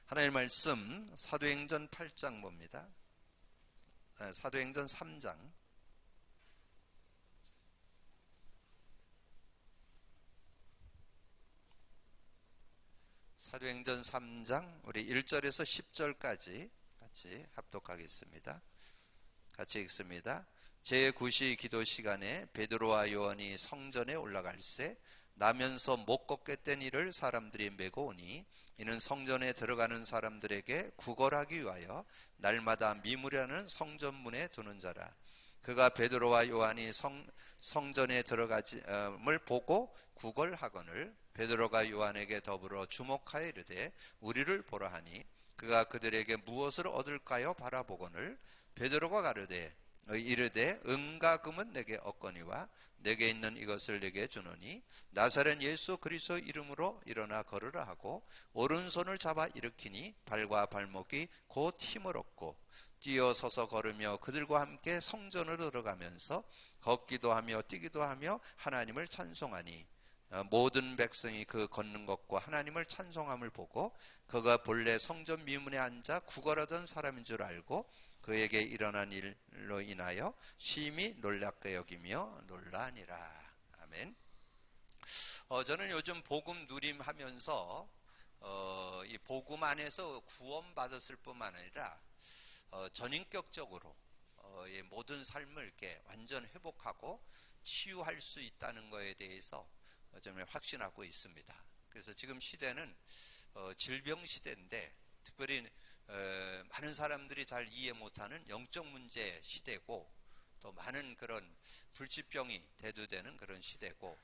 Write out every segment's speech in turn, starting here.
하나님의 말씀 사도행전 8장 봅니다. 사도행전 3장. 사도행전 3장 우리 1절에서 10절까지 같이 합독하겠습니다. 같이 읽습니다. 제9시 기도 시간에 베드로와 요한이 성전에 올라갈새 나면서 못 걷게 된 이를 사람들이 메고 오니 이는 성전에 들어가는 사람들에게 구걸하기 위하여 날마다 미무리하는 성전문에 두는 자라. 그가 베드로와 요한이 성전에 들어가짐을 보고 구걸하거늘 베드로가 요한에게 더불어 주목하여 이르되 우리를 보라 하니 그가 그들에게 무엇을 얻을까요 바라보거늘 베드로가 가르되 이르되 은과 금은 내게 없거니와 내게 있는 이것을 내게 주노니 나사렛 예수 그리스도 이름으로 일어나 걸으라 하고 오른손을 잡아 일으키니 발과 발목이 곧 힘을 얻고 뛰어서서 걸으며 그들과 함께 성전으로 들어가면서 걷기도 하며 뛰기도 하며 하나님을 찬송하니 모든 백성이 그 걷는 것과 하나님을 찬송함을 보고 그가 본래 성전 미문에 앉아 구걸하던 사람인 줄 알고 그에게 일어난 일로 인하여 심히 놀랍게 여기며 놀라니라. 아멘. 저는 요즘 복음 누림 하면서 이 복음 안에서 구원 받았을 뿐만 아니라 전인격적으로 이 모든 삶을 이렇게 완전 회복하고 치유할 수 있다는 것에 대해서 정말 확신하고 있습니다. 그래서 지금 시대는 질병 시대인데 특별히 많은 사람들이 잘 이해 못하는 영적 문제 시대고 또 많은 그런 불치병이 대두되는 그런 시대고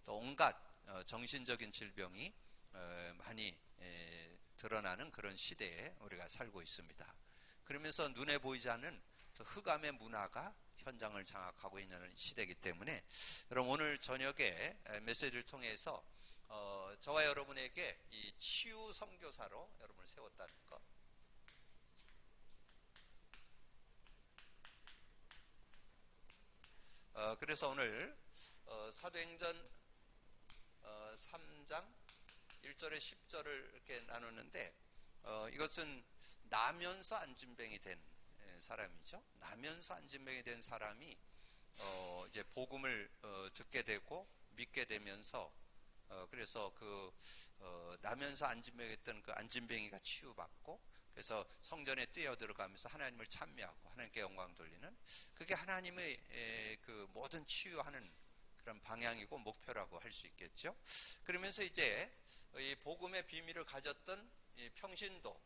또 온갖 정신적인 질병이 많이 드러나는 그런 시대에 우리가 살고 있습니다. 그러면서 눈에 보이지 않는 흑암의 문화가 현장을 장악하고 있는 시대이기 때문에 여러분 오늘 저녁에 메시지를 통해서 저와 여러분에게 이 치유 선교사로 여러분을 세웠다는 것. 그래서 오늘 사도행전 3장 1절에 10절을 이렇게 나누는데 이것은 나면서 안진병이 된 사람이죠. 나면서 안진병이 된 사람이 이제 복음을 듣게 되고 믿게 되면서 그래서 그 나면서 안진병했던 그 안진병이가 치유받고 그래서 성전에 뛰어 들어가면서 하나님을 찬미하고 하나님께 영광 돌리는 그게 하나님의 그 모든 치유하는 그런 방향이고 목표라고 할 수 있겠죠. 그러면서 이제 이 복음의 비밀을 가졌던 이 평신도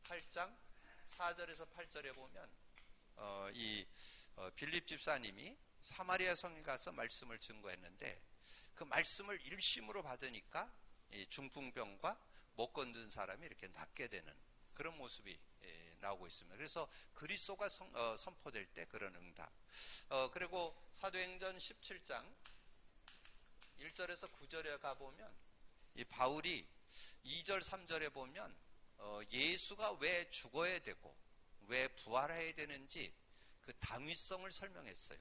8장 4절에서 8절에 보면 이 빌립 집사님이 사마리아 성에 가서 말씀을 증거했는데 그 말씀을 일심으로 받으니까 이 중풍병과 못 건든 사람이 이렇게 낫게 되는 그런 모습이 나오고 있습니다. 그래서 그리스도가 선포될 때 그런 응답. 그리고 사도행전 17장 1절에서 9절에 가보면 이 바울이 2절 3절에 보면 예수가 왜 죽어야 되고 왜 부활해야 되는지 그 당위성을 설명했어요.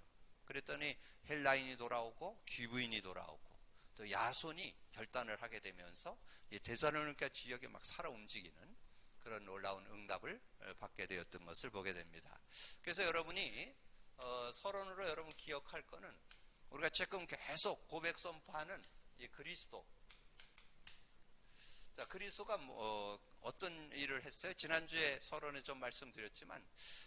그랬더니 헬라인이 돌아오고 귀부인이 돌아오고 또 야손이 결단을 하게 되면서 이 데살로니가 지역에 막 살아 움직이는 그런 놀라운 응답을 받게 되었던 것을 보게 됩니다. 그래서 여러분이 서론으로 여러분 기억할 거는 우리가 지금 계속 고백 선포하는 이 그리스도. 자, 그리스도가 어떤 일을 했어요? 지난주에 서론에 좀 말씀드렸지만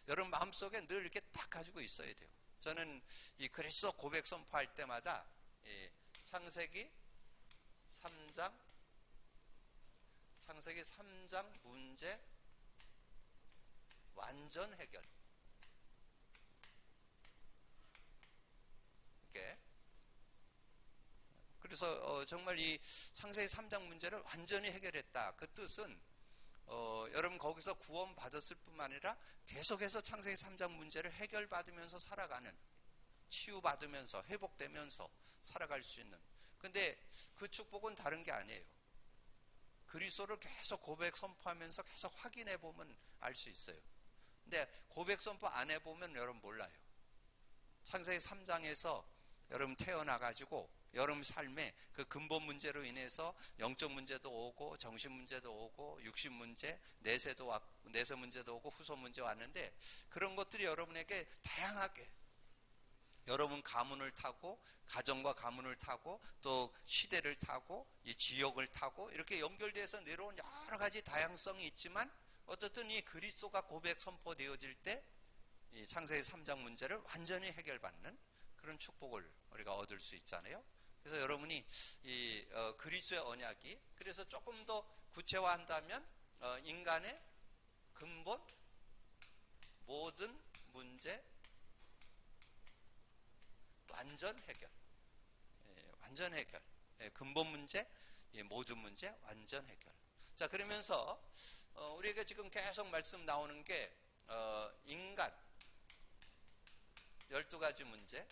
여러분 마음속에 늘 이렇게 딱 가지고 있어야 돼요. 저는 이 그리스도 고백 선포할 때마다 창세기 3장 문제 완전 해결. 이렇게. 그래서 정말 이 창세기 3장 문제를 완전히 해결했다. 그 뜻은 여러분 거기서 구원 받았을 뿐만 아니라 계속해서 창세기 3장 문제를 해결받으면서 살아가는, 치유받으면서 회복되면서 살아갈 수 있는. 근데 그 축복은 다른 게 아니에요. 그리스도를 계속 고백 선포하면서 계속 확인해 보면 알 수 있어요. 근데 고백 선포 안 해보면 여러분 몰라요. 창세기 3장에서 여러분 태어나 가지고 여러분 삶에 그 근본 문제로 인해서 영적 문제도 오고 정신 문제도 오고 육신 문제, 내세도 왔고, 내세 문제도 오고 후손 문제 왔는데 그런 것들이 여러분에게 다양하게 여러분 가문을 타고 가정과 가문을 타고 또 시대를 타고 이 지역을 타고 이렇게 연결돼서 내려온 여러 가지 다양성이 있지만 어쨌든 이 그리스도가 고백 선포되어질 때 이 창세기 3장 문제를 완전히 해결받는 그런 축복을 우리가 얻을 수 있잖아요. 그래서 여러분이 이 그리스도의 언약이 그래서 조금 더 구체화한다면 인간의 근본 모든 문제 완전 해결, 완전 해결, 근본 문제, 모든 문제 완전 해결. 자, 그러면서 우리에게 지금 계속 말씀 나오는 게 인간 12가지 문제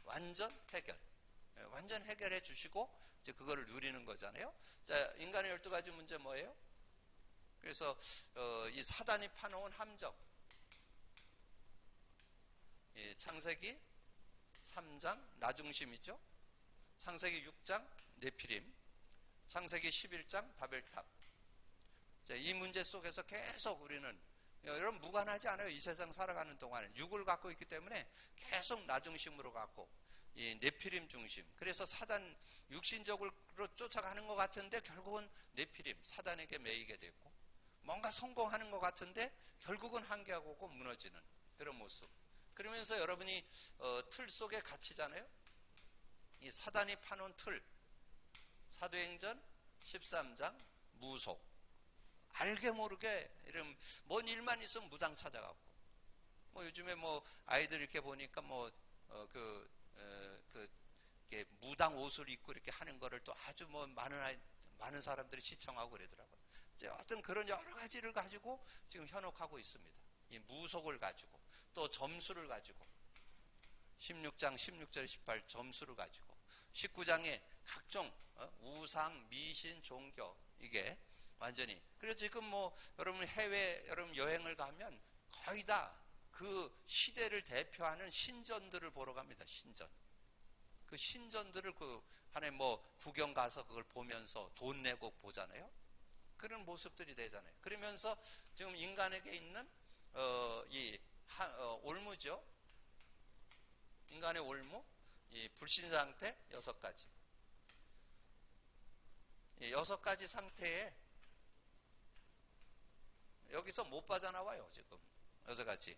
완전 해결, 완전 해결해 주시고 이제 그거를 누리는 거잖아요. 자, 인간의 12가지 문제 뭐예요? 그래서 이 사단이 파놓은 함정, 창세기 3장 나중심이죠. 창세기 6장 네피림, 창세기 11장 바벨탑. 자, 이 문제 속에서 계속 우리는 여러분 무관하지 않아요. 이 세상 살아가는 동안에 육을 갖고 있기 때문에 계속 나중심으로 갖고 이 네피림 중심. 그래서 사단 육신적으로 쫓아가는 것 같은데 결국은 네피림 사단에게 매이게 되고 뭔가 성공하는 것 같은데 결국은 한계하고 오고 무너지는 그런 모습. 그러면서 여러분이 틀 속에 갇히잖아요. 이 사단이 파놓은 틀, 사도행전 13장 무속. 알게 모르게 이런 뭔 일만 있으면 무당 찾아가고, 뭐 요즘에 뭐 아이들 이렇게 보니까 뭐 이렇게 무당 옷을 입고 이렇게 하는 거를 또 아주 뭐 많은 사람들이 시청하고 그러더라고요. 이제 어떤 그런 여러 가지를 가지고 지금 현혹하고 있습니다. 이 무속을 가지고 또 점수를 가지고 16장 16절 18 점수를 가지고 19장에 각종 우상 미신 종교 이게 완전히. 그래서 지금 뭐 여러분 해외 여러분 여행을 가면 거의 다 그 시대를 대표하는 신전들을 보러 갑니다. 신전. 그 신전들을 그 하나의 뭐 구경 가서 그걸 보면서 돈 내고 보잖아요. 그런 모습들이 되잖아요. 그러면서 지금 인간에게 있는 올무죠. 인간의 올무, 이 불신 상태 6가지. 이 6가지 상태에 여기서 못 빠져나와요, 지금. 6가지.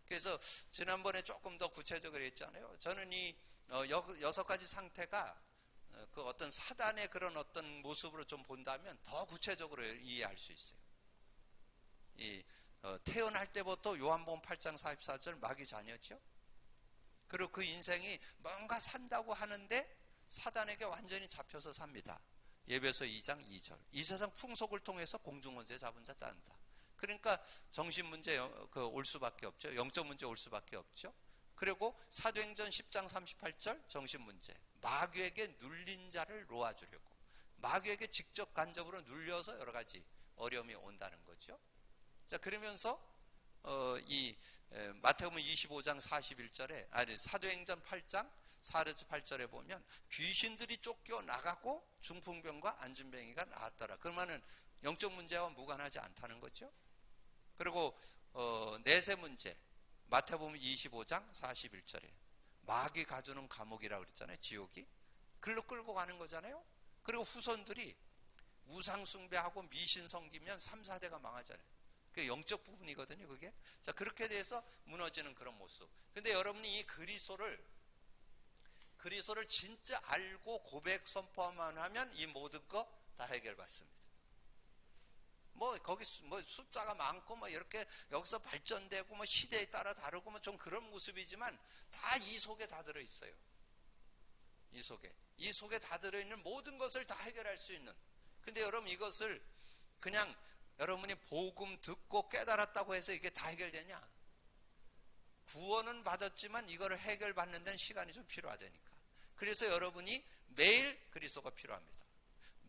그래서 지난번에 조금 더 구체적으로 했잖아요. 저는 이 6가지 상태가 그 어떤 사단의 그런 어떤 모습으로 좀 본다면 더 구체적으로 이해할 수 있어요. 태어날 때부터 요한복음 8장 44절 마귀 자녀죠. 그리고 그 인생이 뭔가 산다고 하는데 사단에게 완전히 잡혀서 삽니다. 예배서 2장 2절. 이 세상 풍속을 통해서 공중원세 잡은 자 따른다. 그러니까 정신 문제 올 수밖에 없죠. 영적 문제 올 수밖에 없죠. 그리고 사도행전 10장 38절 정신 문제. 마귀에게 눌린 자를 놓아주려고. 마귀에게 직접 간접으로 눌려서 여러 가지 어려움이 온다는 거죠. 자, 그러면서 이 마태복음 25장 41절에 사도행전 8장 4절에서 8절에 보면 귀신들이 쫓겨 나가고 중풍병과 안진뱅이가 나았더라. 그러면은 영적 문제와 무관하지 않다는 거죠. 그리고 내세 문제 마태복음 25장 41절에 마귀 가두는 감옥이라고 그랬잖아요. 지옥이. 글로 끌고 가는 거잖아요. 그리고 후손들이 우상 숭배하고 미신 섬기면 3, 4대가 망하잖아요. 그게 영적 부분이거든요, 그게. 자, 그렇게 돼서 무너지는 그런 모습. 근데 여러분이 이 그리스도를 진짜 알고 고백 선포만 하면 이 모든 거 다 해결받습니다. 뭐 거기 뭐 숫자가 많고 뭐 이렇게 여기서 발전되고 뭐 시대에 따라 다르고 뭐 좀 그런 모습이지만 다 이 속에 다 들어 있어요. 이 속에 다 들어 있는 모든 것을 다 해결할 수 있는. 근데 여러분 이것을 그냥 여러분이 복음 듣고 깨달았다고 해서 이게 다 해결되냐? 구원은 받았지만 이거를 해결받는 데는 시간이 좀 필요하다니까. 그래서 여러분이 매일 그리스도가 필요합니다.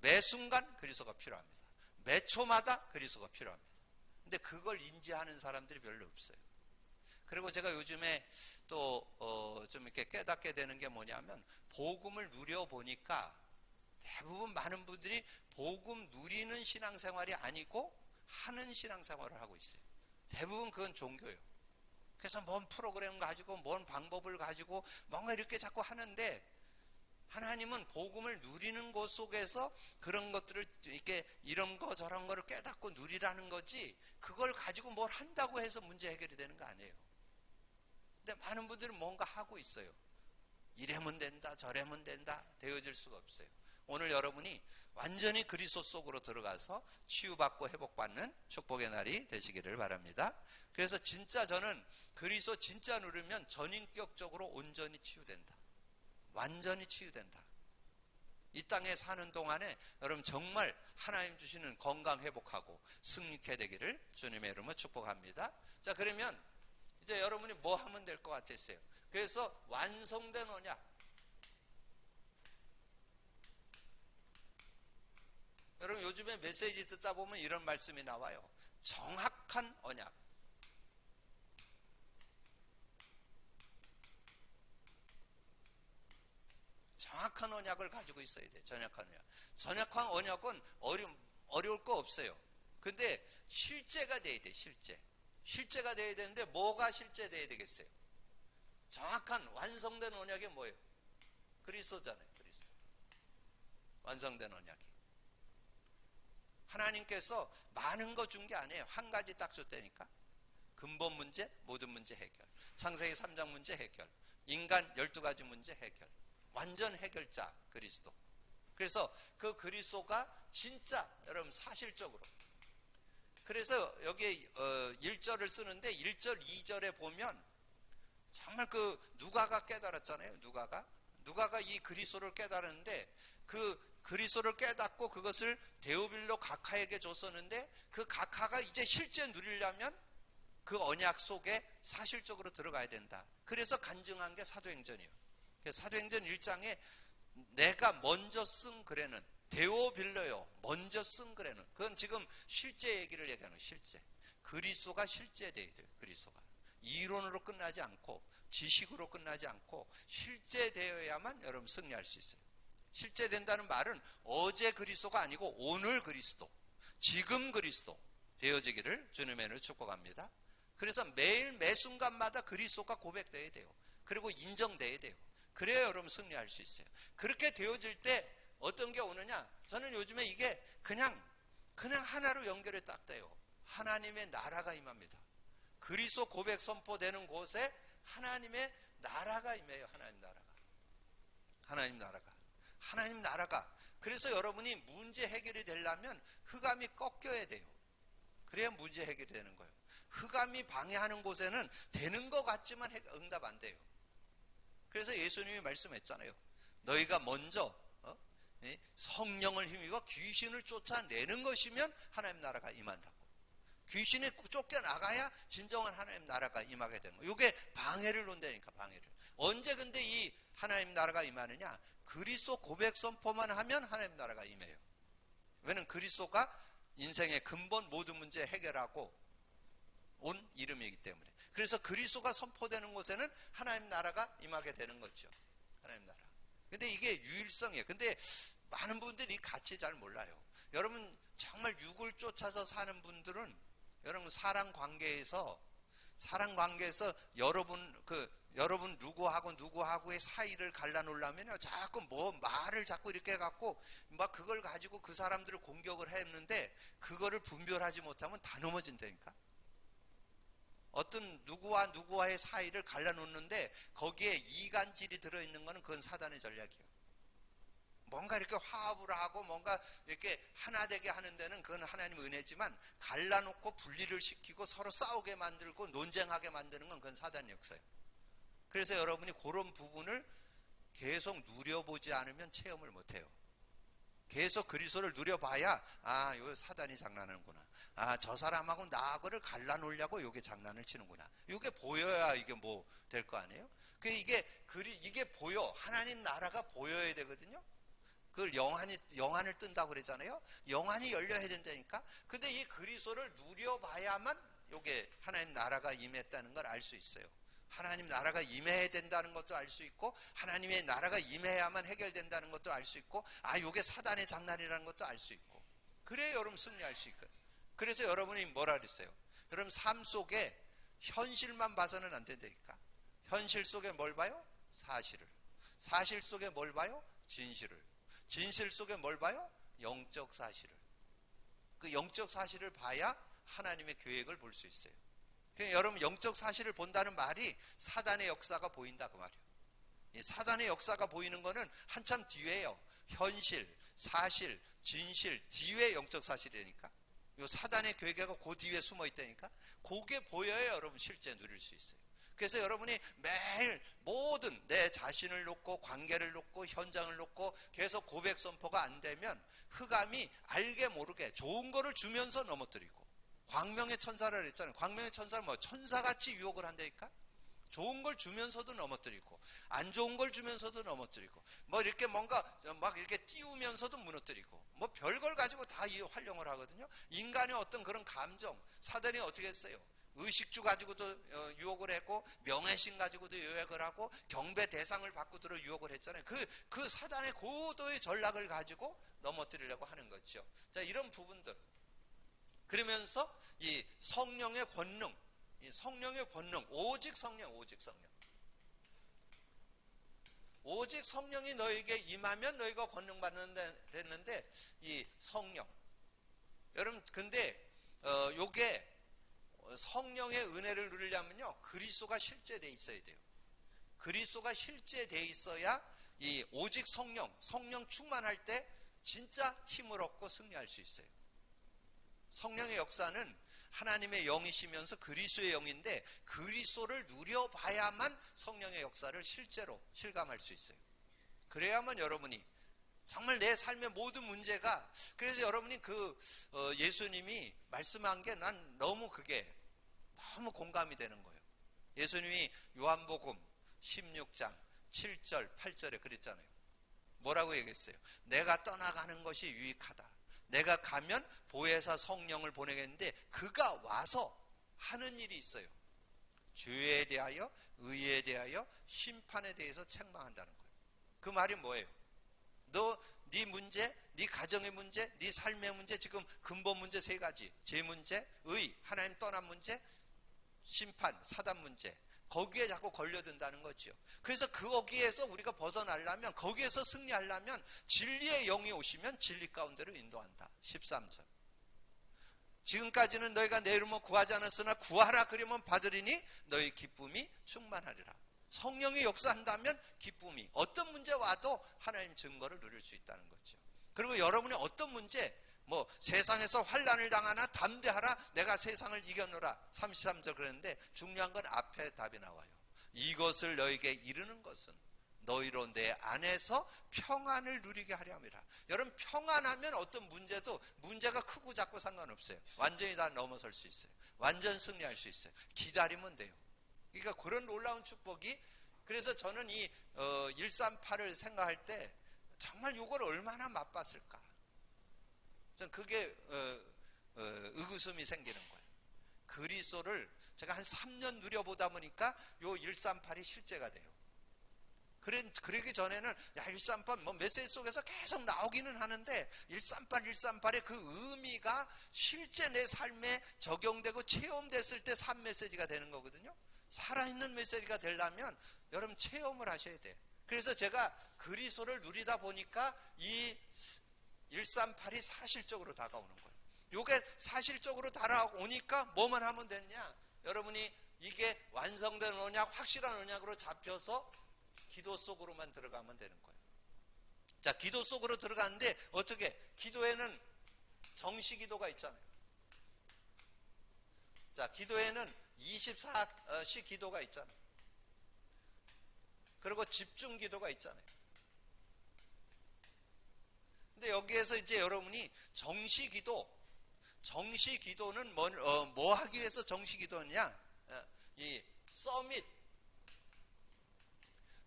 매 순간 그리스도가 필요합니다. 매 초마다 그리스도가 필요합니다. 근데 그걸 인지하는 사람들이 별로 없어요. 그리고 제가 요즘에 또 좀 이렇게 깨닫게 되는 게 뭐냐면, 복음을 누려보니까 대부분 많은 분들이 복음 누리는 신앙생활이 아니고 하는 신앙생활을 하고 있어요. 대부분 그건 종교예요. 그래서 뭔 프로그램 가지고 뭔 방법을 가지고 뭔가 이렇게 자꾸 하는데, 하나님은 복음을 누리는 것 속에서 그런 것들을 이렇게 이런 거 저런 거를 깨닫고 누리라는 거지, 그걸 가지고 뭘 한다고 해서 문제 해결이 되는 거 아니에요. 근데 많은 분들은 뭔가 하고 있어요. 이래면 된다 저래면 된다 되어질 수가 없어요. 오늘 여러분이 완전히 그리스도 속으로 들어가서 치유받고 회복받는 축복의 날이 되시기를 바랍니다. 그래서 진짜 저는 그리스도 진짜 누르면 전인격적으로 온전히 치유된다. 완전히 치유된다. 이 땅에 사는 동안에 여러분 정말 하나님 주시는 건강 회복하고 승리케 되기를 주님의 이름으로 축복합니다. 자, 그러면 이제 여러분이 뭐 하면 될 것 같으세요? 그래서 완성된 언약. 여러분 요즘에 메시지 듣다 보면 이런 말씀이 나와요. 정확한 언약. 정확한 언약을 가지고 있어야 돼. 정확한 언약. 정확한 언약은 어려울 거 없어요. 근데 실제가 돼야 돼. 실제가 돼야 되는데 뭐가 실제 돼야 되겠어요? 정확한 완성된 언약이 뭐예요? 그리스도잖아요. 그리스도. 완성된 언약이. 하나님께서 많은 거 준 게 아니에요. 한 가지 딱 줬다니까. 근본 문제, 모든 문제 해결. 창세기 3장 문제 해결. 인간 12가지 문제 해결. 완전 해결자 그리스도. 그래서 그 그리스도가 진짜 여러분 사실적으로. 그래서 여기에 1절을 쓰는데 1절, 2절에 보면 정말 그 누가가 깨달았잖아요. 누가가 이 그리스도를 깨달았는데, 그 그리스도를 깨닫고 그것을 데오빌로 각하에게 줬었는데, 그 각하가 이제 실제 누리려면 그 언약 속에 사실적으로 들어가야 된다. 그래서 간증한 게 사도행전이에요. 사도행전 1장에 내가 먼저 쓴 글에는 데오빌로요, 먼저 쓴 글에는, 그건 지금 실제 얘기를 얘기하는 거예요. 실제 그리스도가 실제 돼야 돼요. 그리스도가 이론으로 끝나지 않고 지식으로 끝나지 않고 실제 되어야만 여러분 승리할 수 있어요. 실제 된다는 말은 어제 그리스도가 아니고 오늘 그리스도, 지금 그리스도 되어지기를 주님의 이름으로 축복합니다. 그래서 매일 매 순간마다 그리스도가 고백돼야 돼요. 그리고 인정돼야 돼요. 그래야 여러분 승리할 수 있어요. 그렇게 되어질 때 어떤 게 오느냐? 저는 요즘에 이게 그냥 하나로 연결이 딱 돼요. 하나님의 나라가 임합니다. 그리스도 고백 선포되는 곳에 하나님의 나라가 임해요. 하나님 나라가. 그래서 여러분이 문제 해결이 되려면 흑암이 꺾여야 돼요. 그래야 문제 해결이 되는 거예요. 흑암이 방해하는 곳에는 되는 것 같지만 응답 안 돼요. 그래서 예수님이 말씀했잖아요. 너희가 먼저 성령을 힘입어 귀신을 쫓아내는 것이면 하나님 나라가 임한다고. 귀신이 쫓겨나가야 진정한 하나님 나라가 임하게 되는 거예요. 이게 방해를 논다니까, 방해를. 언제 근데 이 하나님 나라가 임하느냐? 그리스도 고백 선포만 하면 하나님 나라가 임해요. 왜냐면 그리스도가 인생의 근본 모든 문제 해결하고 온 이름이기 때문에. 그래서 그리스도가 선포되는 곳에는 하나님 나라가 임하게 되는 거죠. 하나님 나라. 근데 이게 유일성이에요. 근데 많은 분들이 이 가치 잘 몰라요. 여러분 정말 육을 쫓아서 사는 분들은 여러분 사랑 관계에서 여러분 누구하고의 사이를 갈라놓으려면 자꾸 뭐 말을 자꾸 이렇게 해갖고 막 그걸 가지고 그 사람들을 공격을 했는데, 그거를 분별하지 못하면 다 넘어진다니까. 어떤 누구와의 사이를 갈라놓는데 거기에 이간질이 들어있는 거는 그건 사단의 전략이에요. 뭔가 이렇게 화합을 하고 뭔가 이렇게 하나 되게 하는 데는 그건 하나님의 은혜지만, 갈라놓고 분리를 시키고 서로 싸우게 만들고 논쟁하게 만드는 건 그건 사단의 역사예요. 그래서 여러분이 그런 부분을 계속 누려보지 않으면 체험을 못해요. 계속 그리스도를 누려봐야 요 사단이 장난하는구나. 저 사람하고 나하고를 갈라놓으려고 요게 장난을 치는구나. 요게 보여야 이게 뭐 될 거 아니에요? 이게 보여. 하나님 나라가 보여야 되거든요. 그걸 영안을 뜬다고 그러잖아요. 영안이 열려야 된다니까. 근데 이 그리스도를 누려봐야만 요게 하나님 나라가 임했다는 걸 알 수 있어요. 하나님 나라가 임해야 된다는 것도 알 수 있고, 하나님의 나라가 임해야만 해결된다는 것도 알 수 있고, 요게 사단의 장난이라는 것도 알 수 있고, 그래야 여러분 승리할 수 있거든요. 그래서 여러분이 뭐라 그랬어요? 여러분 삶 속에 현실만 봐서는 안 된다니까. 현실 속에 뭘 봐요? 사실을. 사실 속에 뭘 봐요? 진실을. 진실 속에 뭘 봐요? 영적 사실을. 그 영적 사실을 봐야 하나님의 계획을 볼 수 있어요. 그러니까 여러분 영적 사실을 본다는 말이 사단의 역사가 보인다 그 말이에요. 이 사단의 역사가 보이는 거는 한참 뒤에요. 현실, 사실, 진실 뒤에 영적 사실이니까. 요 사단의 계획가 그 뒤에 숨어 있다니까. 그게 보여야 여러분 실제 누릴 수 있어요. 그래서 여러분이 매일 모든 내 자신을 놓고 관계를 놓고 현장을 놓고 계속 고백 선포가 안 되면 흑암이 알게 모르게 좋은 거를 주면서 넘어뜨리고, 광명의 천사를 했잖아요. 광명의 천사는 뭐 천사같이 유혹을 한다니까. 좋은 걸 주면서도 넘어뜨리고, 안 좋은 걸 주면서도 넘어뜨리고, 뭐 이렇게 뭔가 막 이렇게 띄우면서도 무너뜨리고, 뭐 별걸 가지고 다 이 활용을 하거든요. 인간의 어떤 그런 감정, 사단이 어떻게 했어요? 의식주 가지고도 유혹을 했고, 명예심 가지고도 유혹을 하고, 경배 대상을 바꾸도록 유혹을 했잖아요. 그 사단의 고도의 전략을 가지고 넘어뜨리려고 하는 거죠. 자, 이런 부분들. 그러면서 이 성령의 권능, 이 성령의 권능, 오직 성령. 오직 성령이 너에게 임하면 너희가 권능 받는다 그랬는데, 이 성령. 여러분, 근데 요게 성령의 은혜를 누리려면요, 그리스도가 실제돼 있어야 돼요. 그리스도가 실제돼 있어야 이 오직 성령 충만할 때 진짜 힘을 얻고 승리할 수 있어요. 성령의 역사는 하나님의 영이시면서 그리스도의 영인데, 그리스도를 누려봐야만 성령의 역사를 실제로 실감할 수 있어요. 그래야만 여러분이 정말 내 삶의 모든 문제가, 그래서 여러분이 예수님이 말씀한 게 난 너무 공감이 되는 거예요. 예수님이 요한복음 16장 7절 8절에 그랬잖아요. 뭐라고 얘기했어요? 내가 떠나가는 것이 유익하다. 내가 가면 보혜사 성령을 보내겠는데 그가 와서 하는 일이 있어요. 죄에 대하여, 의에 대하여, 심판에 대해서 책망한다는 거예요. 그 말이 뭐예요? 네 문제, 네 가정의 문제, 네 삶의 문제, 지금 근본 문제 3가지. 죄 문제, 의, 하나님 떠난 문제, 심판, 사단 문제. 거기에 자꾸 걸려든다는 거죠. 그래서 거기에서 우리가 벗어나려면, 거기에서 승리하려면 진리의 영이 오시면 진리 가운데로 인도한다. 13절. 지금까지는 너희가 내 이름으로 구하지 않았으나 구하라 그러면 받으리니 너희 기쁨이 충만하리라. 성령이 역사한다면 기쁨이, 어떤 문제 와도 하나님 증거를 누릴 수 있다는 거죠. 그리고 여러분의 어떤 문제, 뭐 세상에서 환난을 당하나 담대하라, 내가 세상을 이겨노라. 33절 그랬는데 중요한 건 앞에 답이 나와요. 이것을 너에게 이르는 것은 너희로 내 안에서 평안을 누리게 하려 함이라. 여러분, 평안하면 어떤 문제가 크고 작고 상관없어요. 완전히 다 넘어설 수 있어요. 완전 승리할 수 있어요. 기다리면 돼요. 그러니까 그런 놀라운 축복이, 그래서 저는 이 138을 생각할 때 정말 이걸 얼마나 맛봤을까. 전 그게 의구심이 생기는 거예요. 그리스도를 제가 한 3년 누려보다 보니까 요 138이 실제가 돼요. 그러기 전에는 138 뭐 메시지 속에서 계속 나오기는 하는데 138의 그 의미가 실제 내 삶에 적용되고 체험됐을 때 삶 메시지가 되는 거거든요. 살아있는 메시지가 되려면 여러분 체험을 하셔야 돼요. 그래서 제가 그리스도를 누리다 보니까 이 138이 사실적으로 다가오는 거예요. 이게 사실적으로 다가오니까 뭐만 하면 되냐? 여러분이 이게 완성된 언약, 확실한 언약으로 잡혀서 기도 속으로만 들어가면 되는 거예요. 자, 기도 속으로 들어가는데 어떻게? 기도에는 정시 기도가 있잖아요. 자, 기도에는 24시 기도가 있잖아요. 그리고 집중 기도가 있잖아요. 근데 여기에서 이제 여러분이 정시 기도는 뭐 하기 위해서 정시 기도냐? 이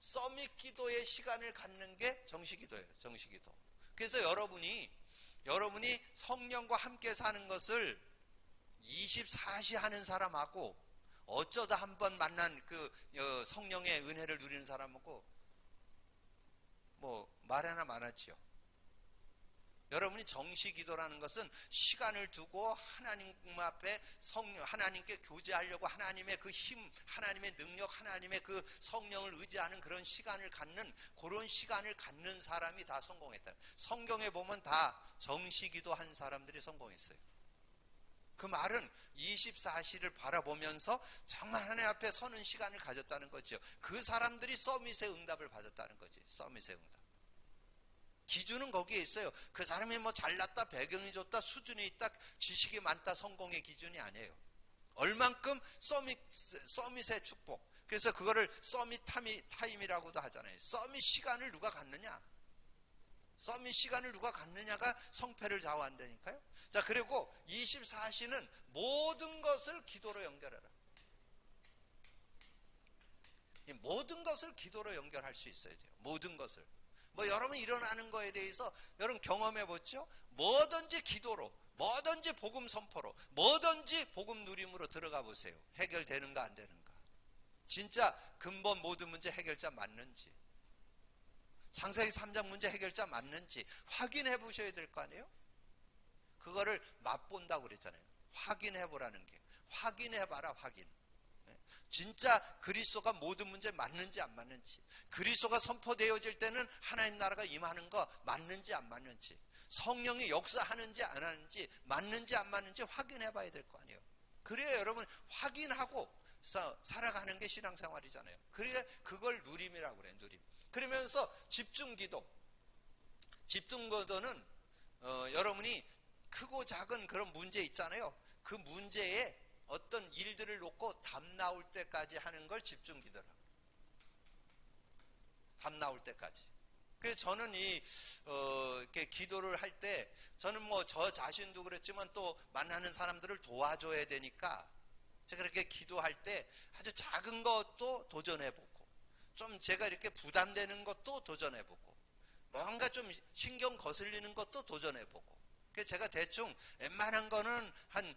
서밋 기도의 시간을 갖는 게 정시 기도예요. 정시 기도. 그래서 여러분이 성령과 함께 사는 것을 24시 하는 사람하고 어쩌다 한번 만난 그 성령의 은혜를 누리는 사람하고 뭐 말 하나 많았지요. 여러분이 정시 기도라는 것은 시간을 두고 하나님 앞에 하나님께 교제하려고 하나님의 그 힘, 하나님의 능력, 하나님의 그 성령을 의지하는 그런 시간을 갖는, 그런 시간을 갖는 사람이 다 성공했다. 성경에 보면 다 정시 기도한 사람들이 성공했어요. 그 말은 24시를 바라보면서 정말 하나님 앞에 서는 시간을 가졌다는 거죠. 그 사람들이 서밋의 응답을 받았다는 거지. 서밋의 응답. 기준은 거기에 있어요. 그 사람이 뭐 잘났다, 배경이 좋다, 수준이 있다, 지식이 많다, 성공의 기준이 아니에요. 얼만큼 서밋의 축복. 그래서 그거를 서밋 타임이라고도 하잖아요. 서밋 시간을 누가 갖느냐? 서밋 시간을 누가 갖느냐가 성패를 좌우한다니까요. 자, 그리고 24시는 모든 것을 기도로 연결해라. 모든 것을 기도로 연결할 수 있어야 돼요. 모든 것을. 뭐 여러분 일어나는 거에 대해서 여러분 경험해 보죠. 뭐든지 기도로, 뭐든지 복음 선포로, 뭐든지 복음 누림으로 들어가 보세요. 해결되는가 안 되는가. 진짜 근본 모든 문제 해결자 맞는지, 창세기 3장 문제 해결자 맞는지 확인해 보셔야 될 거 아니에요. 그거를 맛본다고 그랬잖아요. 확인해 보라는 게. 확인해 봐라. 확인. 진짜 그리스도가 모든 문제 맞는지 안 맞는지, 그리스도가 선포되어질 때는 하나님 나라가 임하는 거 맞는지 안 맞는지, 성령이 역사하는지 안 하는지, 맞는지 안 맞는지 확인해 봐야 될 거 아니에요. 그래야 여러분 확인하고 살아가는 게 신앙생활이잖아요. 그래, 그걸 누림이라고 그래요. 누림. 그러면서 집중기도는 여러분이 크고 작은 그런 문제 있잖아요. 그 문제에 어떤 일들을 놓고 답 나올 때까지 하는 걸 집중기도라. 답 나올 때까지. 그래서 저는 이렇게 기도를 할 때, 저는 뭐 저 자신도 그렇지만 또 만나는 사람들을 도와줘야 되니까 제가 이렇게 기도할 때 아주 작은 것도 도전해보고, 좀 제가 이렇게 부담되는 것도 도전해보고, 뭔가 좀 신경 거슬리는 것도 도전해보고. 그래서 제가 대충 웬만한 거는 한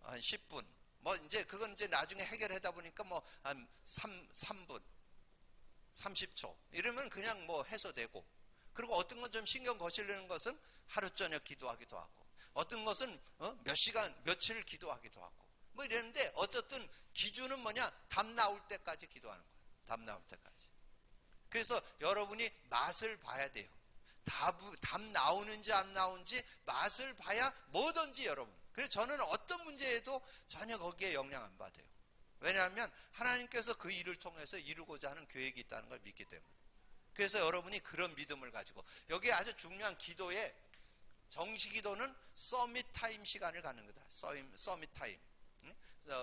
10분, 뭐 이제 그건 이제 나중에 해결하다 보니까 뭐 한 3분 30초 이러면 그냥 뭐 해소되고, 그리고 어떤 건 좀 신경 거슬리는 것은 하루 저녁 기도하기도 하고, 어떤 것은 몇 시간 며칠 기도하기도 하고, 뭐 이랬는데 어쨌든 기준은 뭐냐? 답 나올 때까지 기도하는 거예요. 답 나올 때까지. 그래서 여러분이 맛을 봐야 돼요. 답 나오는지 안 나오는지 맛을 봐야 뭐든지 여러분. 그래서 저는 어떤 문제에도 전혀 거기에 영향 안 받아요. 왜냐하면 하나님께서 그 일을 통해서 이루고자 하는 계획이 있다는 걸 믿기 때문에. 그래서 여러분이 그런 믿음을 가지고, 여기에 아주 중요한 기도에, 정시 기도는 서밋 타임 시간을 갖는 거다. 서밋 타임.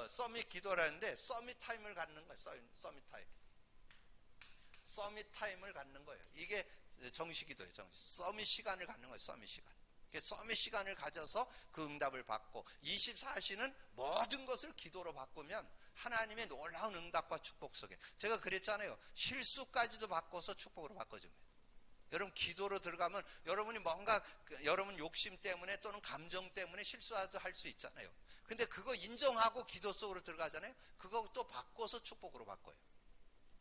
서밋 기도라는데 서밋 타임을 갖는 거예요. 서밋 타임. 서밋 타임을 갖는 거예요. 이게 정시 기도예요. 서밋 시간을 갖는 거예요. 서밋 시간. 서밋 시간을 가져서 그 응답을 받고, 24시는 모든 것을 기도로 바꾸면 하나님의 놀라운 응답과 축복 속에, 제가 그랬잖아요. 실수까지도 바꿔서 축복으로 바꿔줍니다. 여러분 기도로 들어가면 여러분이 뭔가 여러분 욕심 때문에 또는 감정 때문에 실수도 할 수 있잖아요. 근데 그거 인정하고 기도 속으로 들어가잖아요. 그거 또 바꿔서 축복으로 바꿔요.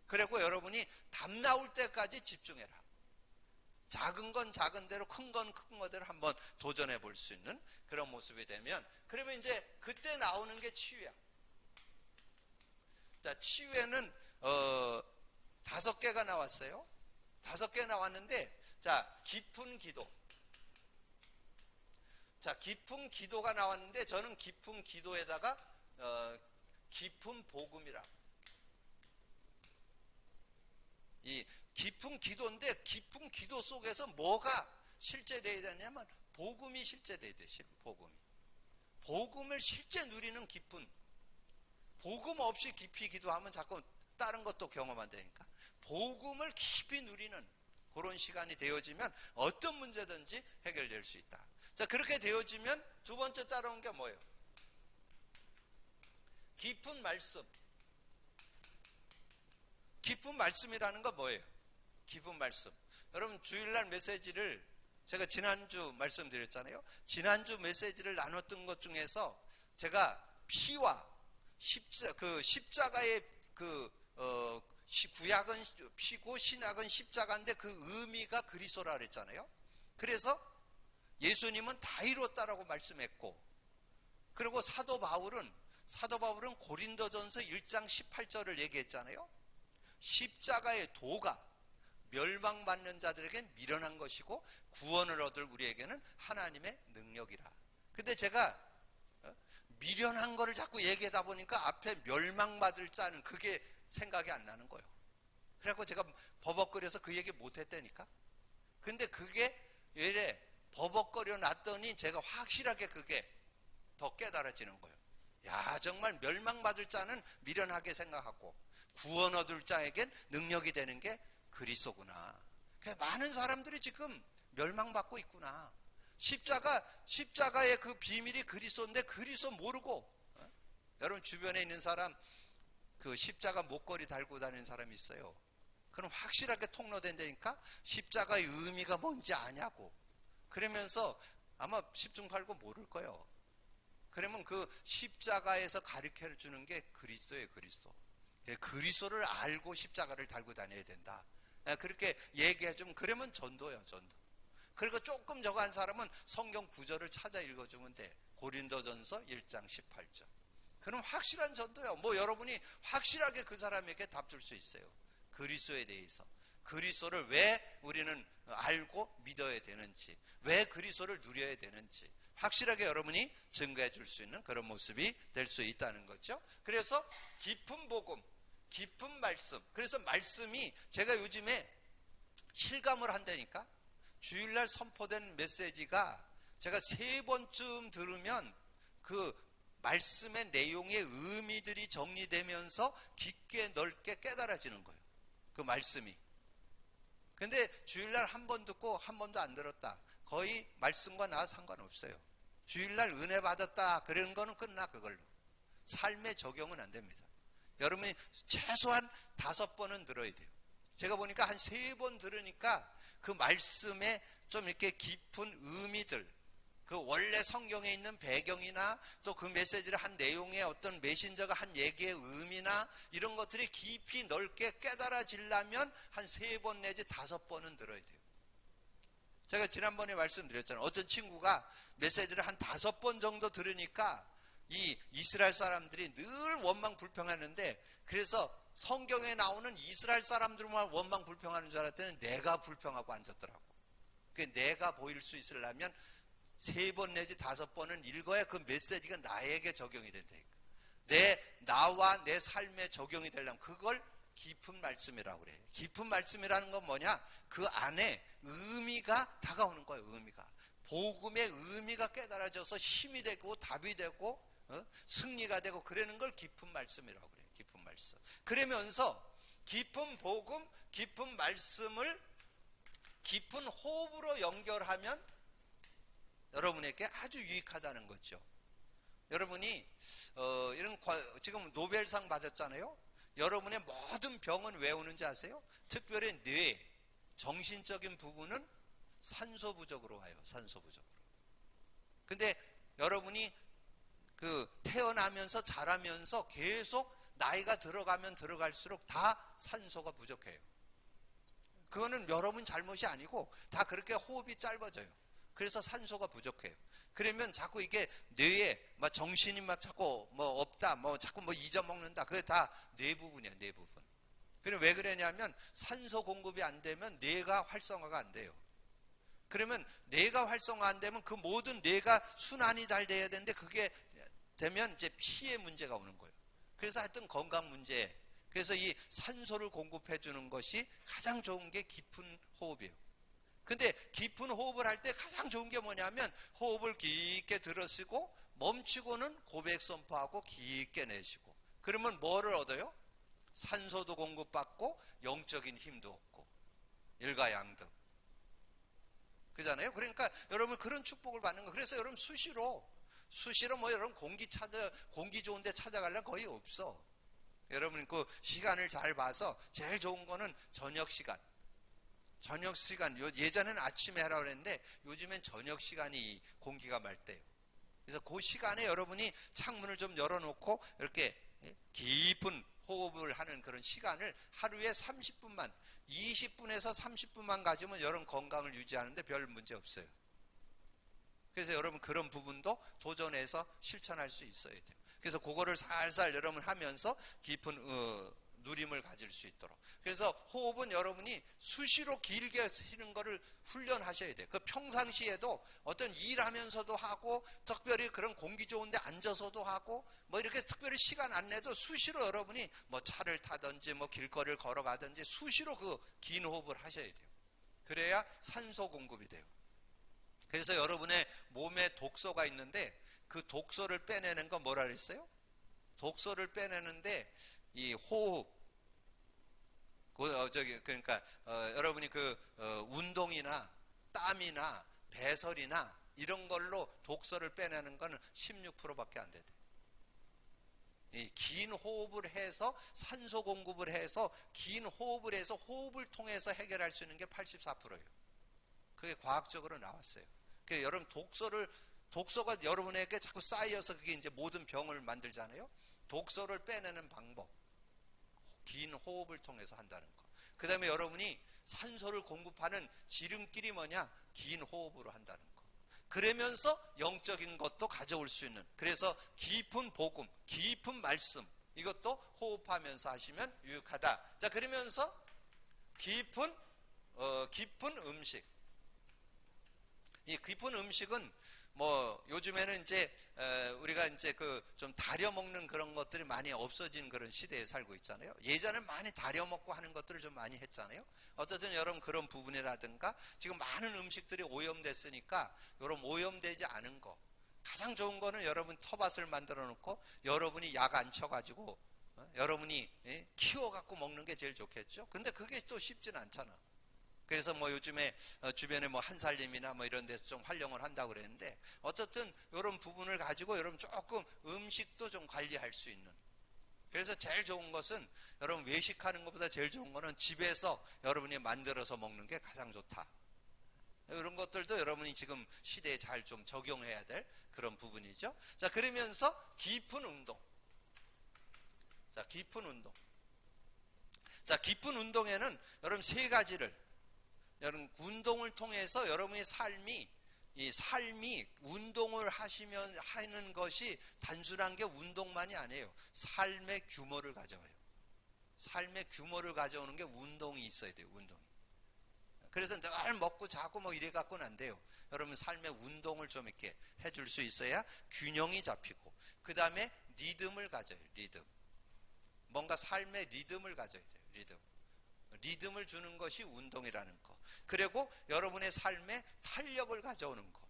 그리고 여러분이 답 나올 때까지 집중해라. 작은 건 작은 대로, 큰 건 큰 거대로 한번 도전해 볼 수 있는 그런 모습이 되면, 그러면 이제 그때 나오는 게 치유야. 자, 치유에는 5개가 나왔어요. 5개 나왔는데, 자, 깊은 기도. 자, 깊은 기도가 나왔는데, 저는 깊은 기도에다가 깊은 복음이라. 이 깊은 기도인데, 깊은 기도 속에서 뭐가 실제되어야 되냐면 복음이 실제되어야 돼. 복음을 실제 누리는 깊은, 복음 없이 깊이 기도하면 자꾸 다른 것도 경험한다니까. 복음을 깊이 누리는 그런 시간이 되어지면 어떤 문제든지 해결될 수 있다. 자, 그렇게 되어지면 두 번째 따라온 게 뭐예요? 깊은 말씀. 깊은 말씀이라는 건 뭐예요? 깊은 말씀. 여러분 주일날 메시지를 제가 지난주 말씀드렸잖아요. 지난주 메시지를 나눴던 것 중에서 제가 피와 십자가의 구약은 피고 신약은 십자가인데 그 의미가 그리스도라 그랬잖아요. 그래서 예수님은 다 이뤘다라고 말씀했고, 그리고 사도 바울은 고린도전서 1장 18절을 얘기했잖아요. 십자가의 도가 멸망받는 자들에겐 미련한 것이고 구원을 얻을 우리에게는 하나님의 능력이라. 근데 제가 미련한 거를 자꾸 얘기하다 보니까 앞에 멸망받을 자는 그게 생각이 안 나는 거예요. 그래갖고 제가 버벅거려서 그 얘기 못했다니까. 근데 그게 왜 버벅거려 놨더니 제가 확실하게 그게 더 깨달아지는 거예요. 야, 정말 멸망받을 자는 미련하게 생각하고 구원 얻을 자에겐 능력이 되는 게 그리스도구나. 많은 사람들이 지금 멸망받고 있구나. 십자가의 그 비밀이 그리스도인데 그리스도 모르고, 여러분 주변에 있는 사람 그 십자가 목걸이 달고 다니는 사람이 있어요. 그럼 확실하게 통로된다니까 십자가의 의미가 뭔지 아냐고. 그러면서 아마 십중 팔구 모를 거예요. 그러면 그 십자가에서 가르쳐 주는 게 그리스도예요. 그리스도를 알고 십자가를 달고 다녀야 된다. 그렇게 얘기해 주면, 그러면 전도예요, 전도. 그리고 조금 저거 한 사람은 성경 구절을 찾아 읽어주면 돼. 고린도전서 1장 18절. 그럼 확실한 전도예요. 뭐 여러분이 확실하게 그 사람에게 답 줄 수 있어요. 그리스도에 대해서. 그리스도를 왜 우리는 알고 믿어야 되는지, 왜 그리스도를 누려야 되는지 확실하게 여러분이 증거해 줄 수 있는 그런 모습이 될 수 있다는 거죠. 그래서 깊은 복음, 깊은 말씀. 그래서 말씀이 제가 요즘에 실감을 한다니까. 주일날 선포된 메시지가 제가 3번쯤 들으면 그 말씀의 내용의 의미들이 정리되면서 깊게 넓게 깨달아지는 거예요. 그 말씀이. 근데 주일날 한 번 듣고 한 번도 안 들었다, 거의 말씀과 나 상관없어요. 주일날 은혜 받았다 그런 거는 끝나. 그걸로 삶에 적용은 안 됩니다. 여러분이 최소한 5번은 들어야 돼요. 제가 보니까 한 3번 들으니까 그 말씀에 좀 이렇게 깊은 의미들, 그 원래 성경에 있는 배경이나 또 그 메시지를 한 내용의 어떤 메신저가 한 얘기의 의미나 이런 것들이 깊이 넓게 깨달아지려면 한 3번 내지 5번은 들어야 돼요. 제가 지난번에 말씀드렸잖아요. 어떤 친구가 메시지를 한 5번 정도 들으니까 이 이스라엘 사람들이 늘 원망 불평하는데, 그래서 성경에 나오는 이스라엘 사람들만 원망 불평하는 줄 알았더니 내가 불평하고 앉았더라고. 그 내가 보일 수 있으려면 3번 내지 5번은 읽어야 그 메시지가 나에게 적용이 된다니까. 나와 내 삶에 적용이 되려면 그걸 깊은 말씀이라고 그래요. 깊은 말씀이라는 건 뭐냐? 그 안에 의미가 다가오는 거예요. 의미가. 복음의 의미가 깨달아져서 힘이 되고 답이 되고 승리가 되고 그러는 걸 깊은 말씀이라고 그래요. 깊은 말씀. 그러면서 깊은 복음, 깊은 말씀을 깊은 호흡으로 연결하면 여러분에게 아주 유익하다는 거죠. 여러분이 지금 노벨상 받았잖아요. 여러분의 모든 병은 왜 오는지 아세요? 특별히 뇌, 정신적인 부분은 산소 부족으로 와요. 산소 부족으로. 근데 여러분이 태어나면서 자라면서 계속 나이가 들어가면 들어갈수록 다 산소가 부족해요. 그거는 여러분 잘못이 아니고 다 그렇게 호흡이 짧아져요. 그래서 산소가 부족해요. 그러면 자꾸 이게 뇌에 정신이 자꾸 없다, 자꾸 잊어먹는다. 그게 다 뇌 부분이야, 뇌 부분. 그럼 왜 그러냐면 산소 공급이 안 되면 뇌가 활성화가 안 돼요. 그러면 뇌가 활성화 안 되면 그 모든 뇌가 순환이 잘 돼야 되는데 그게 되면 이제 피에 문제가 오는 거예요. 그래서 하여튼 건강 문제. 그래서 이 산소를 공급해 주는 것이 가장 좋은 게 깊은 호흡이에요. 근데 깊은 호흡을 할 때 가장 좋은 게 뭐냐면 호흡을 깊게 들으시고 멈추고는 고백 선포하고 깊게 내쉬고. 그러면 뭐를 얻어요? 산소도 공급받고 영적인 힘도 얻고 일가양득. 그잖아요. 그러니까 여러분 그런 축복을 받는 거. 그래서 여러분 수시로 여러분 공기 좋은 데 찾아가려면 거의 없어. 여러분 그 시간을 잘 봐서 제일 좋은 거는 저녁 시간, 예전에는 아침에 하라고 그랬는데 요즘엔 저녁 시간이 공기가 맑대요. 그래서 그 시간에 여러분이 창문을 좀 열어놓고 이렇게 깊은 호흡을 하는 그런 시간을 하루에 30분만, 20분에서 30분만 가지면 여러분 건강을 유지하는데 별 문제 없어요. 그래서 여러분 그런 부분도 도전해서 실천할 수 있어야 돼요. 그래서 그거를 살살 여러분 하면서 깊은 누림을 가질 수 있도록. 그래서 호흡은 여러분이 수시로 길게 하시는 거를 훈련하셔야 돼요. 그 평상시에도 어떤 일하면서도 하고, 특별히 그런 공기 좋은데 앉아서도 하고, 뭐 이렇게 특별히 시간 안 내도 수시로 여러분이 뭐 차를 타든지 뭐 길거리를 걸어가든지 수시로 그 긴 호흡을 하셔야 돼요. 그래야 산소 공급이 돼요. 그래서 여러분의 몸에 독소가 있는데 그 독소를 빼내는 건 뭐라 그랬어요? 독소를 빼내는데 이 호흡, 그러니까 여러분이 운동이나 땀이나 배설이나 이런 걸로 독소를 빼내는 거는 16%밖에 안 되대. 이 긴 호흡을 해서 산소 공급을 해서 긴 호흡을 해서 호흡을 통해서 해결할 수 있는 게 84%예요. 그게 과학적으로 나왔어요. 그러니까 여러분 독소가 여러분에게 자꾸 쌓여서 그게 이제 모든 병을 만들잖아요. 독소를 빼내는 방법, 긴 호흡을 통해서 한다는 거. 그 다음에 여러분이 산소를 공급하는 지름길이 뭐냐? 긴 호흡으로 한다는 거. 그러면서 영적인 것도 가져올 수 있는, 그래서 깊은 복음, 깊은 말씀, 이것도 호흡하면서 하시면 유익하다. 자, 그러면서 깊은 음식. 이 깊은 음식은 뭐 요즘에는 이제 우리가 이제 좀 다려 먹는 그런 것들이 많이 없어진 그런 시대에 살고 있잖아요. 예전에 많이 다려 먹고 하는 것들을 좀 많이 했잖아요. 어쨌든 여러분 그런 부분이라든가 지금 많은 음식들이 오염됐으니까 여러분 오염되지 않은 거, 가장 좋은 거는 여러분 텃밭을 만들어 놓고 여러분이 약 안 쳐가지고 여러분이 키워갖고 먹는 게 제일 좋겠죠. 근데 그게 또 쉽지는 않잖아. 그래서 뭐 요즘에 주변에 뭐 한살림이나 뭐 이런 데서 좀 활용을 한다고 그랬는데, 어쨌든 이런 부분을 가지고 여러분 조금 음식도 좀 관리할 수 있는. 그래서 제일 좋은 것은 여러분 외식하는 것보다 제일 좋은 거는 집에서 여러분이 만들어서 먹는 게 가장 좋다. 이런 것들도 여러분이 지금 시대에 잘 좀 적용해야 될 그런 부분이죠. 자, 그러면서 깊은 운동. 자, 깊은 운동. 자, 깊은 운동에는 여러분 세 가지를, 여러분 운동을 통해서 여러분의 삶이 운동을 하는 것이 단순한 게 운동만이 아니에요. 삶의 규모를 가져와요. 삶의 규모를 가져오는 게 운동이 있어야 돼요. 운동이. 그래서 늘 먹고 자고 뭐 이래 갖고는 안 돼요. 여러분 삶의 운동을 좀 이렇게 해줄 수 있어야 균형이 잡히고, 그 다음에 리듬을 가져요. 리듬. 뭔가 삶의 리듬을 가져야 돼요. 리듬을 주는 것이 운동이라는 거. 그리고 여러분의 삶에 탄력을 가져오는 거.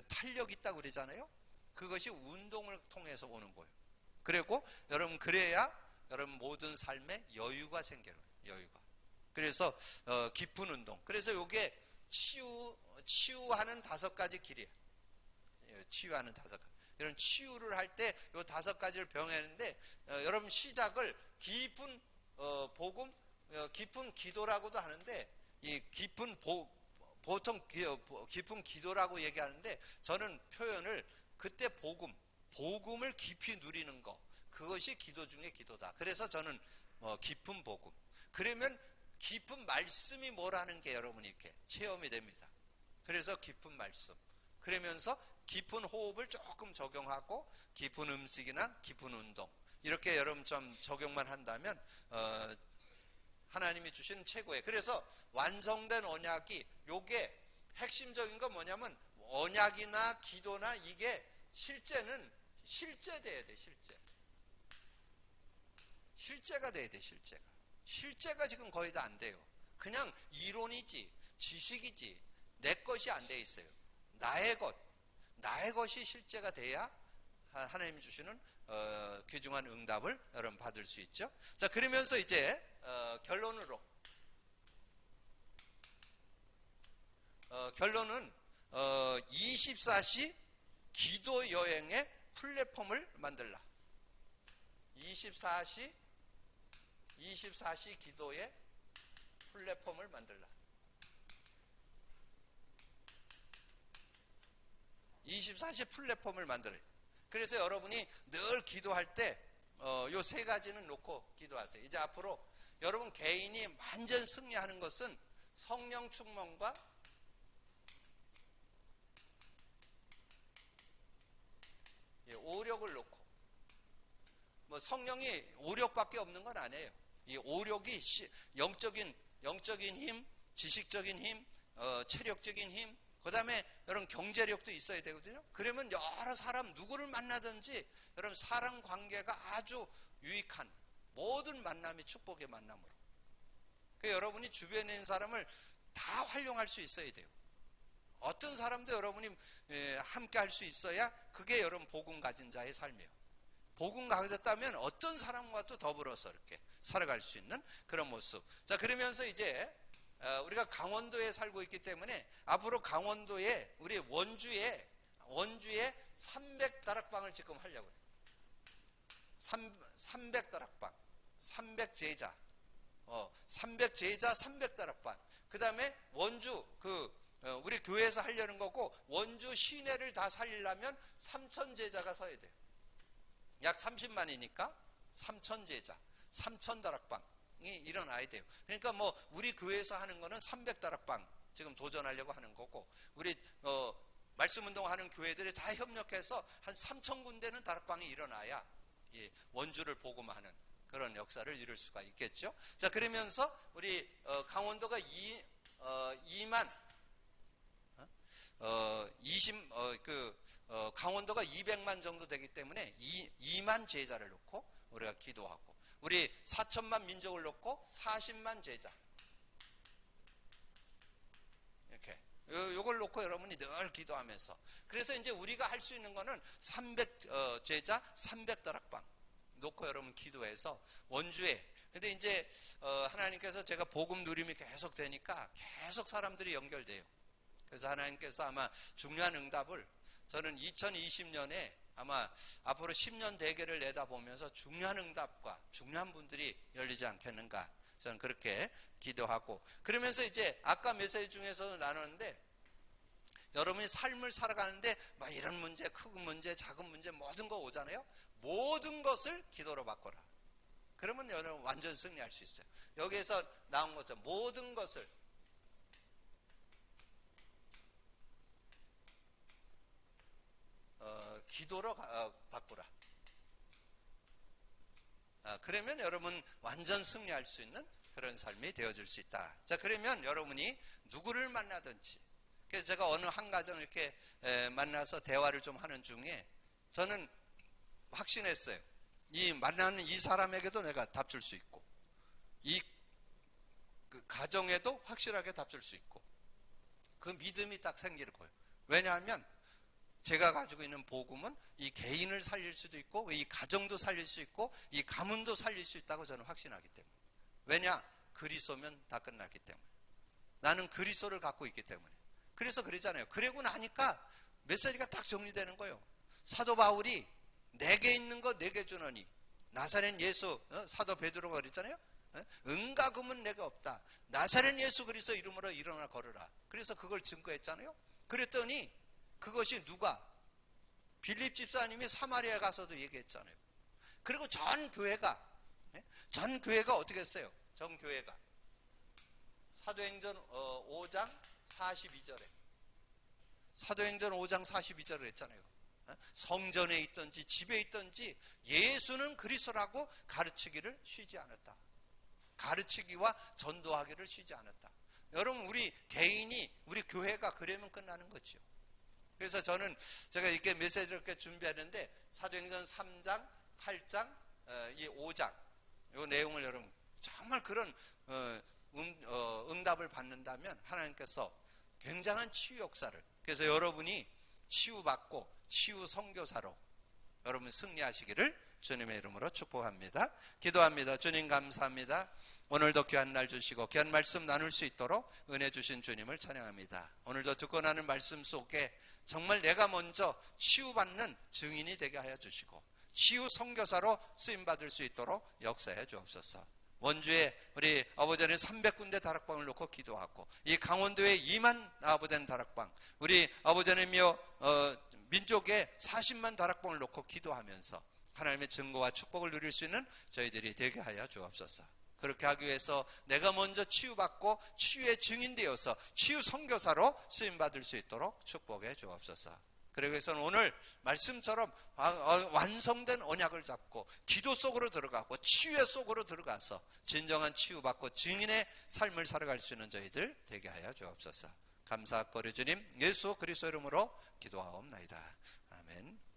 탄력 있다고 그러잖아요. 그것이 운동을 통해서 오는 거예요. 그리고 여러분 그래야 여러분 모든 삶에 여유가 생겨요. 여유가. 그래서 깊은 운동. 그래서 이게 치유하는 5가지 길이에요. 치유하는 5가지. 이런 치유를 할 때 이 5가지를 병했는데, 여러분 시작을 깊은 복음, 깊은 기도라고도 하는데, 이 보통 깊은 기도라고 얘기하는데, 저는 표현을 그때 복음을 깊이 누리는 거, 그것이 기도 중에 기도다. 그래서 저는 깊은 복음. 그러면 깊은 말씀이 뭐라는 게 여러분이 이렇게 체험이 됩니다. 그래서 깊은 말씀. 그러면서 깊은 호흡을 조금 적용하고, 깊은 음식이나 깊은 운동, 이렇게 여러분 좀 적용만 한다면 하나님이 주신 최고의. 그래서 완성된 언약이, 요게 핵심적인 건 뭐냐면 언약이나 기도나 이게 실제는 실제돼야 돼. 실제가 돼야 돼. 실제가 지금 거의 다 안 돼요. 그냥 이론이지 지식이지 내 것이 안 돼 있어요. 나의 것이 실제가 돼야 하나님이 주시는 귀중한 응답을 여러분 받을 수 있죠. 자, 그러면서 이제 결론은 24시 기도 여행의 플랫폼을 만들라. 24시 기도의 플랫폼을 만들라. 24시 플랫폼을 만들어요. 그래서 여러분이 늘 기도할 때 요 세 가지는 놓고 기도하세요. 이제 앞으로 여러분 개인이 완전 승리하는 것은 성령 충만과 오력을 놓고, 뭐 성령이 오력밖에 없는 건 아니에요. 이 오력이 영적인 힘, 지식적인 힘, 체력적인 힘, 그 다음에 여러분 경제력도 있어야 되거든요. 그러면 여러 사람 누구를 만나든지 여러분 사람 관계가 아주 유익한 모든 만남이 축복의 만남으로. 그러니까 여러분이 주변에 있는 사람을 다 활용할 수 있어야 돼요. 어떤 사람도 여러분이 함께 할 수 있어야 그게 여러분 복음 가진 자의 삶이에요. 복음 가졌다면 어떤 사람과도 더불어서 이렇게 살아갈 수 있는 그런 모습. 자, 그러면서 이제 우리가 강원도에 살고 있기 때문에 앞으로 강원도에 우리 원주에 300다락방을 지금 하려고 해요. 300다락방, 300제자, 300제자, 300다락방. 그 다음에 원주 우리 교회에서 하려는 거고, 원주 시내를 다 살리려면 3000제자가 서야 돼요. 약 30만이니까 3000제자, 3000다락방이 일어나야 돼요. 그러니까 뭐 우리 교회에서 하는 거는 300다락방 지금 도전하려고 하는 거고, 우리 말씀운동 하는 교회들이 다 협력해서 한 3000군데는 다락방이 일어나야 원주를 복음하는 그런 역사를 이룰 수가 있겠죠. 자, 그러면서 우리 강원도가 2만 강원도가 200만 정도 되기 때문에 2만 제자를 놓고 우리가 기도하고, 우리 4천만 민족을 놓고 40만 제자, 이렇게 요걸 놓고 여러분이 늘 기도하면서, 그래서 이제 우리가 할 수 있는 거는 300 제자 300다락방 놓고 여러분 기도해서 원주에. 근데 이제 하나님께서 제가 복음 누림이 계속 되니까 계속 사람들이 연결돼요. 그래서 하나님께서 아마 중요한 응답을, 저는 2020년에 아마 앞으로 10년 대계를 내다보면서 중요한 응답과 중요한 분들이 열리지 않겠는가, 저는 그렇게 기도하고. 그러면서 이제 아까 메시지 중에서도 나눴는데, 여러분이 삶을 살아가는데 막 이런 문제, 큰 문제, 작은 문제 모든 거 오잖아요. 모든 것을 기도로 바꿔라. 그러면 여러분 완전 승리할 수 있어요. 여기에서 나온 것처럼 모든 것을 기도로 바꾸라. 그러면 여러분 완전 승리할 수 있는 그런 삶이 되어질 수 있다. 자, 그러면 여러분이 누구를 만나든지, 그래서 제가 어느 한 가정 이렇게 만나서 대화를 좀 하는 중에 저는 확신했어요. 이 만나는 이 사람에게도 내가 답 줄 수 있고, 그 가정에도 확실하게 답 줄 수 있고, 그 믿음이 딱 생길 거예요. 왜냐하면 제가 가지고 있는 복음은 이 개인을 살릴 수도 있고, 이 가정도 살릴 수 있고, 이 가문도 살릴 수 있다고 저는 확신하기 때문에. 왜냐? 그리스도면 다 끝났기 때문에. 나는 그리스도를 갖고 있기 때문에. 그래서 그러잖아요. 그러고 나니까 메시지가 딱 정리되는 거예요. 사도 바울이 내게 있는 거 내게 주노니, 나사렛 예수, 사도 베드로가 그랬잖아요. 은과 금은 내가 없다. 나사렛 예수 그리스도 이름으로 일어나 걸으라. 그래서 그걸 증거했잖아요. 그랬더니 그것이 누가? 빌립 집사님이 사마리아에 가서도 얘기했잖아요. 그리고 전 교회가 어떻게 했어요? 전 교회가 사도행전 5장 42절에 사도행전 5장 42절을 했잖아요. 성전에 있든지 집에 있든지 예수는 그리스도라고 가르치기를 쉬지 않았다. 가르치기와 전도하기를 쉬지 않았다. 여러분, 우리 개인이, 우리 교회가 그러면 끝나는 거죠. 그래서 제가 이렇게 메시지를 이렇게 준비하는데, 사도행전 3장, 8장, 이 5장, 이 내용을 여러분 정말 그런 응답을 받는다면 하나님께서 굉장한 치유 역사를, 그래서 여러분이 치유받고 치유 선교사로 여러분 승리하시기를 주님의 이름으로 축복합니다. 기도합니다. 주님 감사합니다. 오늘도 귀한 날 주시고 귀한 말씀 나눌 수 있도록 은혜 주신 주님을 찬양합니다. 오늘도 듣고 나는 말씀 속에 정말 내가 먼저 치유받는 증인이 되게 하여 주시고 치유 선교사로 쓰임받을 수 있도록 역사해 주옵소서. 원주에 우리 아버지는 300군데 다락방을 놓고 기도하고, 이 강원도에 2만 아버지는 다락방, 우리 아버지는요 민족에 40만 다락방을 놓고 기도하면서 하나님의 증거와 축복을 누릴 수 있는 저희들이 되게 하여 주옵소서. 그렇게 하기 위해서 내가 먼저 치유받고 치유의 증인되어서 치유 선교사로 쓰임받을 수 있도록 축복해 주옵소서. 그러기 위해서는 오늘 말씀처럼 완성된 언약을 잡고 기도 속으로 들어가고 치유의 속으로 들어가서 진정한 치유받고 증인의 삶을 살아갈 수 있는 저희들 되게 하여 주옵소서. 감사하고 주님 예수 그리스도 이름으로 기도하옵나이다. 아멘.